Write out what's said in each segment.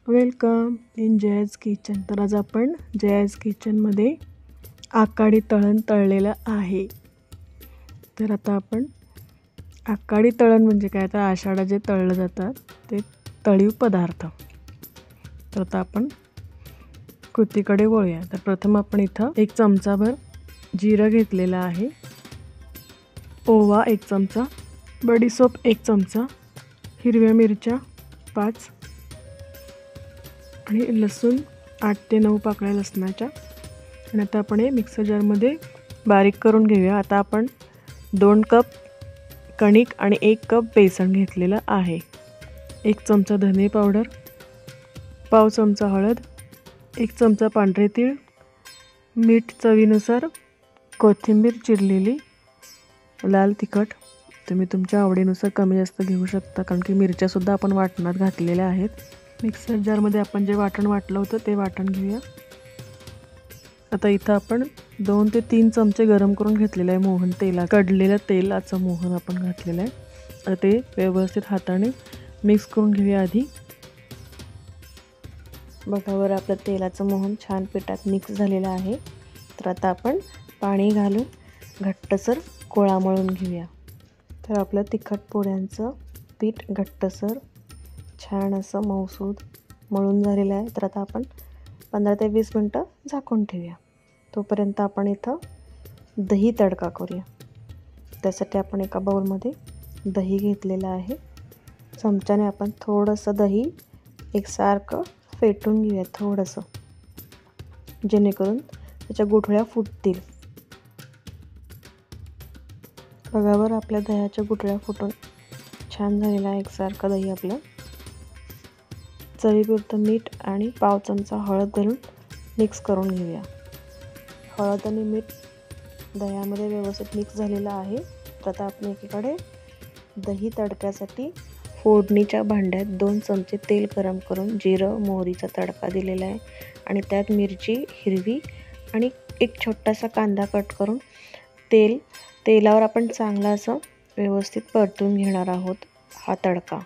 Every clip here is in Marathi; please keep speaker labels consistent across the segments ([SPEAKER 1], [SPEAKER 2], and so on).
[SPEAKER 1] Welcome in जयाज kitchen. तर आज आपण जयाज किचनमध्ये आकाडी तळण तळलेलं आहे। तर आता आपण आकाडी तळण म्हणजे काय, तर आषाढा जे तळलं जातात ते तळीव पदार्थ। तर आता आपण कृतीकडे वळूया। तर प्रथम आपण इथं 1 चमचाभर जिरं घेतलेलं आहे, ओवा 1 चमचा, बडीशोप 1 चमचा, हिरव्या मिरच्या 5 आणि लसूण 8 ते 9 पाकळ्या लसणाच्या। आणि आता आपण हे मिक्सर जारमध्ये बारीक करून घेऊया। आता आपण 2 कप कणिक आणि 1 कप बेसन घेतलेलं आहे, 1 चमचा धने पावडर, पाव चमचा हळद, 1 चमचा पांढरे तीळ, मीठ चवीनुसार, कोथिंबीर चिरलेली, लाल तिखट तुम्ही तुमच्या आवडीनुसार कमी जास्त घेऊ शकता, कारण की मिरच्या सुद्धा आपण वाटणात घातलेल्या आहेत। मिक्सर जारमध्ये आपण जे वाटण वाटलं होतं ते वाटण घेऊया। आता इथं आपण 2 ते 3 चमचे गरम करून घेतलेलं आहे मोहन, कडलेलं तेलाचं मोहन आपण घातलेलं आहे। आता ते व्यवस्थित हाताने मिक्स करून घेऊया आधी। बघा आपलं तेलाचं मोहन छान पिठात मिक्स झालेलं आहे। तर आता आपण पाणी घालून घट्टसर गोळा मळून घेऊया। तर आपलं तिखट पोळ्यांचं पीठ घट्टसर छान असं मऊसूद मळून झालेलं आहे। तर आता आपण 15 ते 20 मिनटं झाकून ठेवूया। तोपर्यंत आपण इथं दही तडका करूया। त्यासाठी आपण एका बाउलमध्ये दही घेतलेलं आहे, चमच्याने आपण थोडंसं दही एकसारखं फेटून घेऊया थोडंसं, जेणेकरून त्याच्या गुठळ्या फुटतील। बघा आपल्या दह्याच्या गुठळ्या फुटून छान झालेला आहे एकसारखं दही आपलं। चवीपुरतं मीठ आणि पाव चमचा हळद घालून मिक्स करून घेऊया। हळद आणि मीठ दह्यामध्ये व्यवस्थित मिक्स झालेलं आहे। तर आता आपण एकीकडे दही तडक्यासाठी फोडणीच्या भांड्यात 2 चमचे तेल गरम करून जिरं मोहरीचा तडका दिलेला आहे आणि त्यात मिरची हिरवी आणि एक छोटासा कांदा कट करून तेलावर आपण चांगला असं व्यवस्थित परतून घेणार आहोत। हा तडका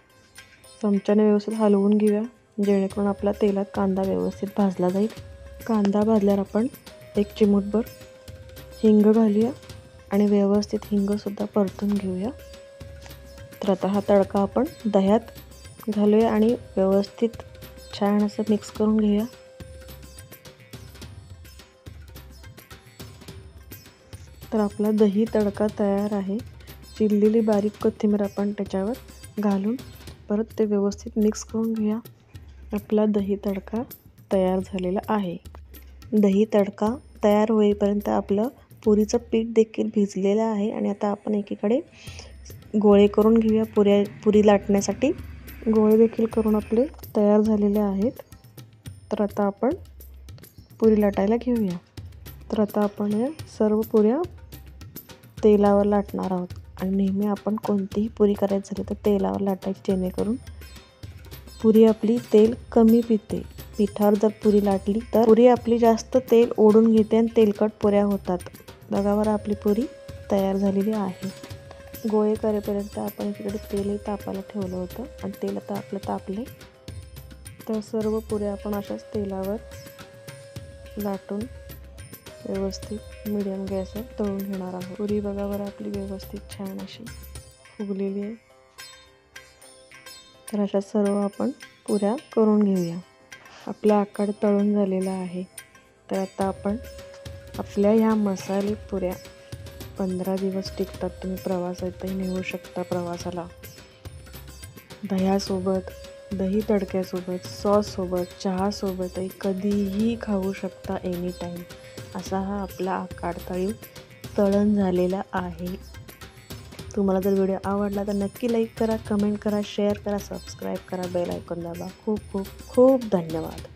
[SPEAKER 1] चमच्याने व्यवस्थित हलवून घेऊया, जेणेकरून आपला तेलात कांदा व्यवस्थित भाजला जाईल। कांदा भाजल्यावर आपण 1 चिमूटभर हिंग घालूया आणि व्यवस्थित हिंगसुद्धा परतून घेऊया। तर आता हा तडका आपण दह्यात घालूया आणि व्यवस्थित छान असं मिक्स करून घेऊया। तर आपला दही तडका तयार आहे। चिरलेली बारीक कोथिंबीर आपण त्याच्यावर घालून परत ते व्यवस्थित मिक्स करून घेऊया। आपला दही तडका तयार झालेला आहे। दही तडका तयार होईपर्यंत आपलं पुरीचं पीठ देखील भिजलेलं आहे आणि आता आपण एकीकडे गोळे करून घेऊया। पुरी लाटण्यासाठी गोळे देखील करून आपले तयार झालेले आहेत। तर आता आपण पुरी लाटायला घेऊया। तर आता आपण या सर्व पुऱ्या तेलावर लाटणार आहोत आणि नेहमी आपण कोणतीही पुरी करायची झाली तर तेलावर लाटायची, जेणेकरून पुरी आपली तेल कमी पिते। पिठावर जर पुरी लाटली तर पुरी आपली जास्त तेल ओढून घेते आणि तेलकट पुऱ्या होतात। बघा आपली पुरी तयार झालेली आहे। गोळे करेपर्यंत आपण इकडे तेलही तापायला ठेवलं होतं आणि तेल आता आपलं तापले। तर सर्व पुऱ्या आपण अशाच तेलावर लाटून व्यवस्थित मीडियम गॅसवर तळून घेणार आहोत। पुरी बघा आपली व्यवस्थित छान अशी फुगलेली आहे। तर अशा सर्व आपण पुऱ्या करून घेऊया। आपला आकार तळून झालेला आहे। तर आता आपण आपल्या ह्या मसाले पुऱ्या 15 दिवस टिकतात। तुम्ही प्रवासातही नेऊ शकता, प्रवासाला दह्यासोबत, दही तडक्यासोबत, सॉससोबत, चहासोबतही कधीही खाऊ शकता, एनी टाईम। असा हा आपला आकाड तळीव तळण झालेला आहे। तुम्हाला जर व्हिडिओ आवडला तर नक्की लाईक करा, कमेंट करा, शेअर करा, सबस्क्राईब करा, बेल आयकॉन दाबा। खूप खूप खूप धन्यवाद।